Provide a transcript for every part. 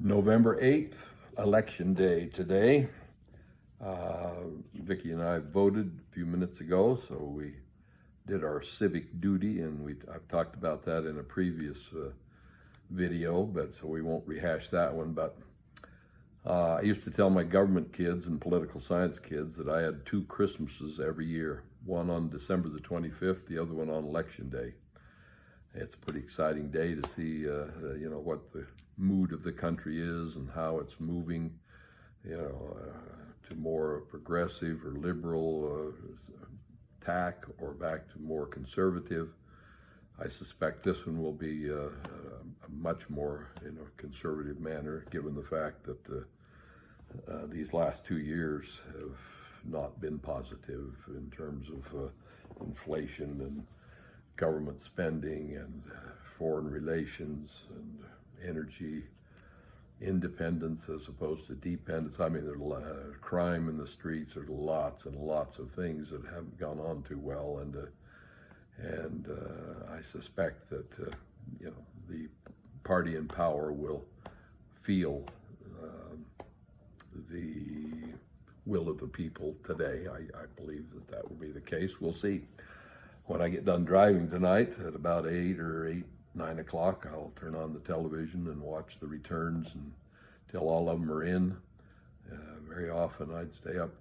November 8th, Election Day today. Vicki and I voted a few minutes ago, so we did our civic duty, and I've talked about that in a previous video, but so we won't rehash that one. But I used to tell my government kids and political science kids that I had two Christmases every year, one on December the 25th, the other one on Election Day. It's a pretty exciting day to see, what the mood of the country is and how it's moving, to more progressive or liberal tack or back to more conservative. I suspect this one will be a much more conservative manner, given the fact that these last 2 years have not been positive in terms of inflation and government spending and foreign relations and energy independence as opposed to dependence. I mean, there's a lot of crime in the streets. There's lots and lots of things that haven't gone on too well, and I suspect that the party in power will feel the will of the people today. I believe that will be the case. We'll see. When I get done driving tonight at about 9 o'clock, I'll turn on the television and watch the returns until all of them are in. Very often I'd stay up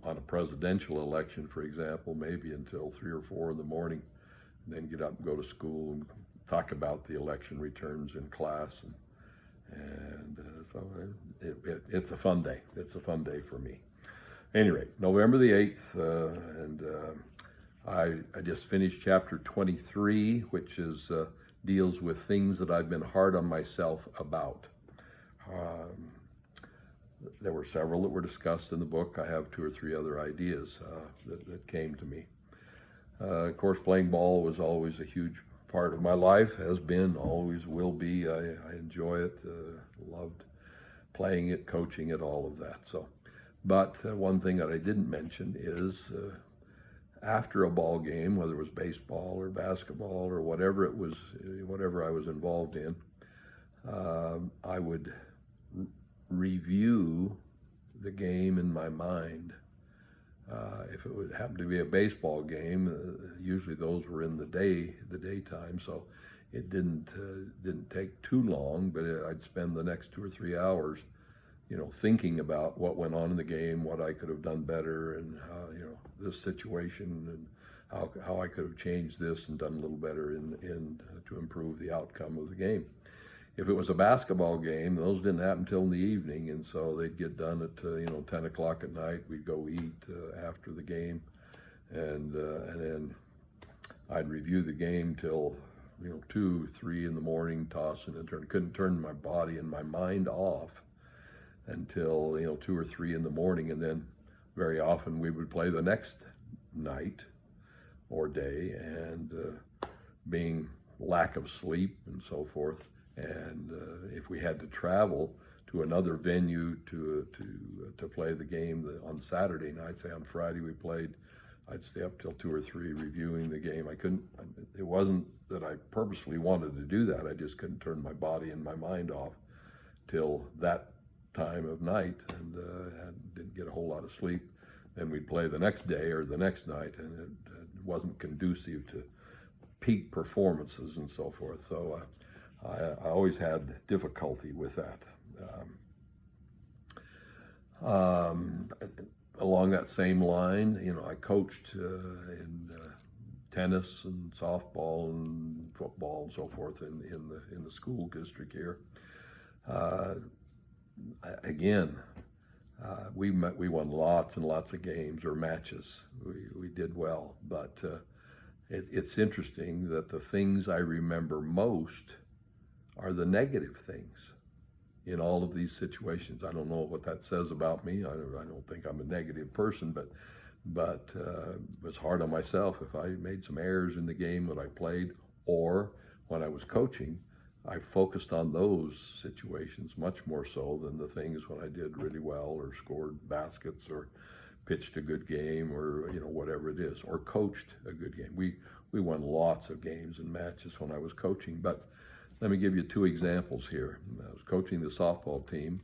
on a presidential election, for example, maybe until 3 or 4 in the morning, and then get up and go to school and talk about the election returns in class. So it's a fun day. It's a fun day for me. Anyway, November the 8th, I just finished chapter 23, which deals with things that I've been hard on myself about. There were several that were discussed in the book. I have 2 or 3 other ideas that came to me. Of course, playing ball was always a huge part of my life, has been, always will be. I enjoy it, loved playing it, coaching it, all of that. But one thing that I didn't mention is after a ball game, whether it was baseball or basketball or whatever it was, whatever I was involved in, I would review the game in my mind. If it would happen to be a baseball game, usually those were in the daytime, so it didn't take too long. But I'd spend the next 2 or 3 hours, thinking about what went on in the game, what I could have done better, and how, this situation, and how I could have changed this and done a little better in to improve the outcome of the game. If it was a basketball game, those didn't happen till in the evening, and so they'd get done at 10 o'clock at night. We'd go eat after the game, and then I'd review the game till 2, 3 in the morning, tossing and turning. Couldn't turn my body and my mind off until 2 or 3 in the morning, and then very often we would play the next night or day, and being lack of sleep and so forth, and if we had to travel to another venue to play the game on Saturday night, say on Friday we played, I'd stay up till 2 or 3 reviewing the game. It wasn't that I purposely wanted to do that. I just couldn't turn my body and my mind off till that time of night, and didn't get a whole lot of sleep. Then we'd play the next day or the next night, and it wasn't conducive to peak performances and so forth. So I always had difficulty with that. Along that same line, I coached in tennis and softball and football and so forth in the school district here. We won lots and lots of games or matches. We did well, but it's interesting that the things I remember most are the negative things in all of these situations. I don't know what that says about me. I don't think I'm a negative person, but it was hard on myself if I made some errors in the game that I played, or when I was coaching, I focused on those situations much more so than the things when I did really well or scored baskets or pitched a good game or whatever it is, or coached a good game. We won lots of games and matches when I was coaching, but Let me give you two examples here. I was coaching the softball team.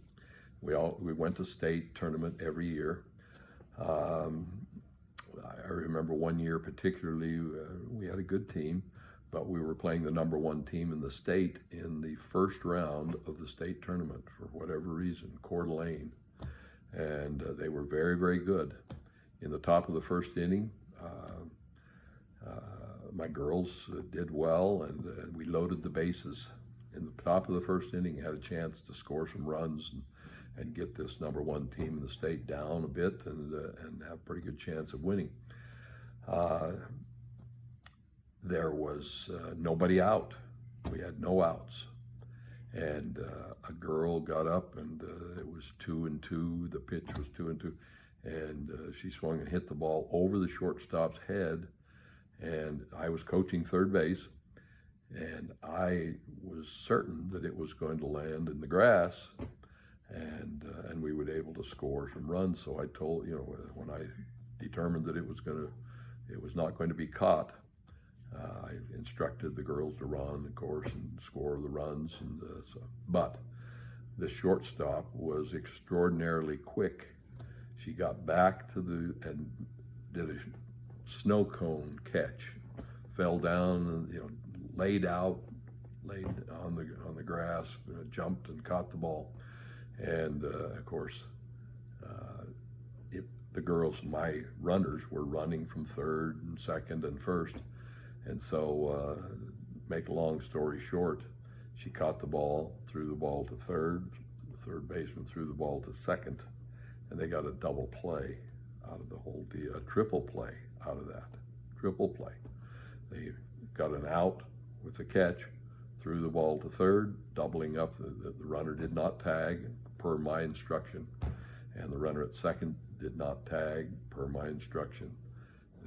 We went to state tournament every year. I remember one year particularly, we had a good team, but we were playing the number one team in the state in the first round of the state tournament for whatever reason, Coeur d'Alene. And they were very, very good. In the top of the first inning, my girls did well, and we loaded the bases. In the top of the first inning, had a chance to score some runs and get this number one team in the state down a bit and have a pretty good chance of winning. There was nobody out. We had no outs. And a girl got up, and it was 2-2. The pitch was 2-2. And she swung and hit the ball over the shortstop's head. And I was coaching third base, and I was certain that it was going to land in the grass, and we would be able to score some runs. So I told, when I determined that it was not going to be caught, I instructed the girls to run, of course, and score the runs. But the shortstop was extraordinarily quick. She got back and did a snow cone catch, fell down, laid on the grass, jumped and caught the ball, and of course, the girls, my runners, were running from third and second and first, and so make a long story short, she caught the ball, threw the ball to third, the third baseman threw the ball to second, and they got a double play out of the whole deal, a triple play out of that. Triple play. They got an out with the catch, threw the ball to third, doubling up. The runner did not tag, per my instruction, and the runner at second did not tag, per my instruction.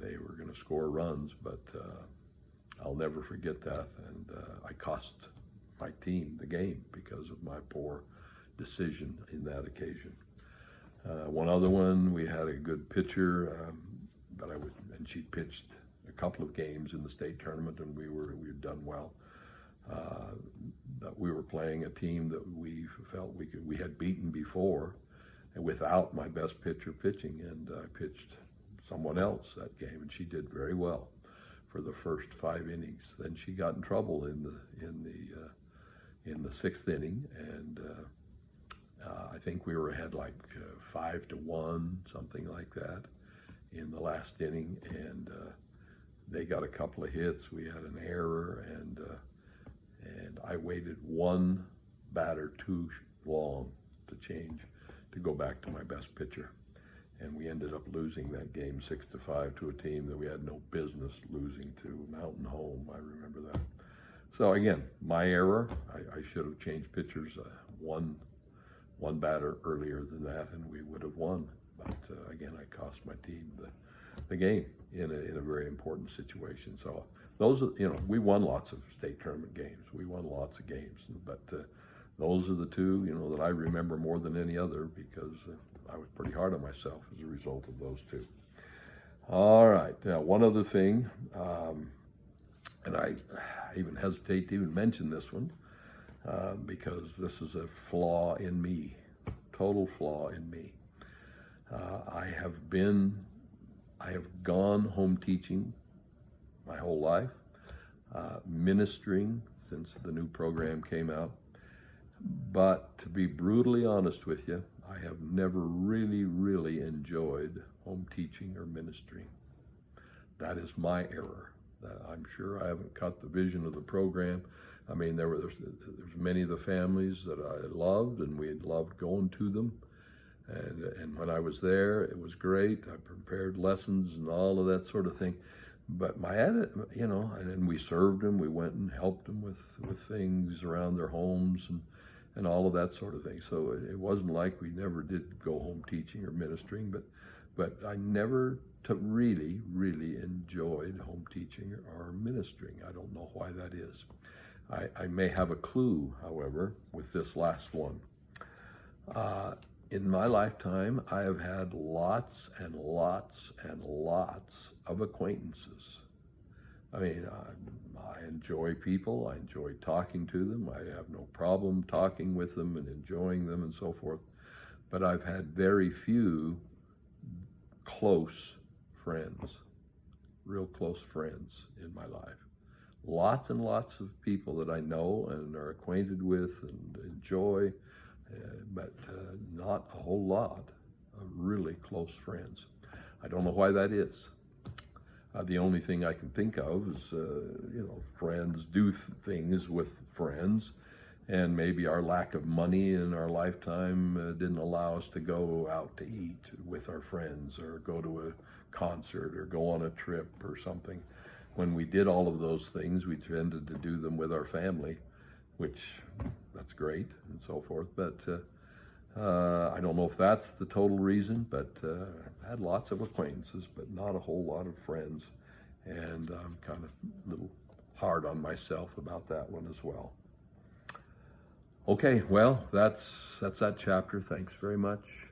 They were going to score runs, but I'll never forget that, and I cost my team the game because of my poor decision in that occasion. One other one, we had a good pitcher, and she pitched a couple of games in the state tournament, and we'd done well. But we were playing a team that we felt we had beaten before, and without my best pitcher pitching, and I pitched someone else that game, and she did very well for the first 5 innings. Then she got in trouble in the 6th inning, and I think we were ahead like 5-1, something like that, in the last inning, and they got a couple of hits. We had an error, and I waited one batter too long to go back to my best pitcher, and we ended up losing that game 6-5 to a team that we had no business losing to, Mountain Home. I remember that. So again, my error. I should have changed pitchers one batter earlier than that, and we would have won. But again, I cost my team the game in a very important situation. So those are, we won lots of state tournament games. We won lots of games, but those are the two, that I remember more than any other, because I was pretty hard on myself as a result of those two. All right, now one other thing, and I even hesitate to even mention this one, because this is a flaw in me, total flaw in me. I have gone home teaching my whole life, ministering since the new program came out. But to be brutally honest with you, I have never really, really enjoyed home teaching or ministering. That is my error. I'm sure I haven't caught the vision of the program. I mean, there's many of the families that I loved, and we loved going to them. And when I was there, it was great. I prepared lessons and all of that sort of thing. But my attitude, and we served them. We went and helped them with things around their homes and all of that sort of thing. So it wasn't like we never did go home teaching or ministering, but I never really, really enjoyed home teaching or ministering. I don't know why that is. I may have a clue, however, with this last one. In my lifetime, I have had lots and lots and lots of acquaintances I mean, I enjoy people. I enjoy talking to them. I have no problem talking with them and enjoying them and so forth. But I've had very few close friends, real close friends in my life. Lots and lots of people that I know and are acquainted with and enjoy, but not a whole lot of really close friends. I don't know why that is. The only thing I can think of is, friends do things with friends, and maybe our lack of money in our lifetime didn't allow us to go out to eat with our friends or go to a concert or go on a trip or something. When we did all of those things, we tended to do them with our family, which that's great and so forth. But I don't know if that's the total reason, but I had lots of acquaintances, but not a whole lot of friends. And I'm kind of a little hard on myself about that one as well. Okay, well, that's that chapter. Thanks very much.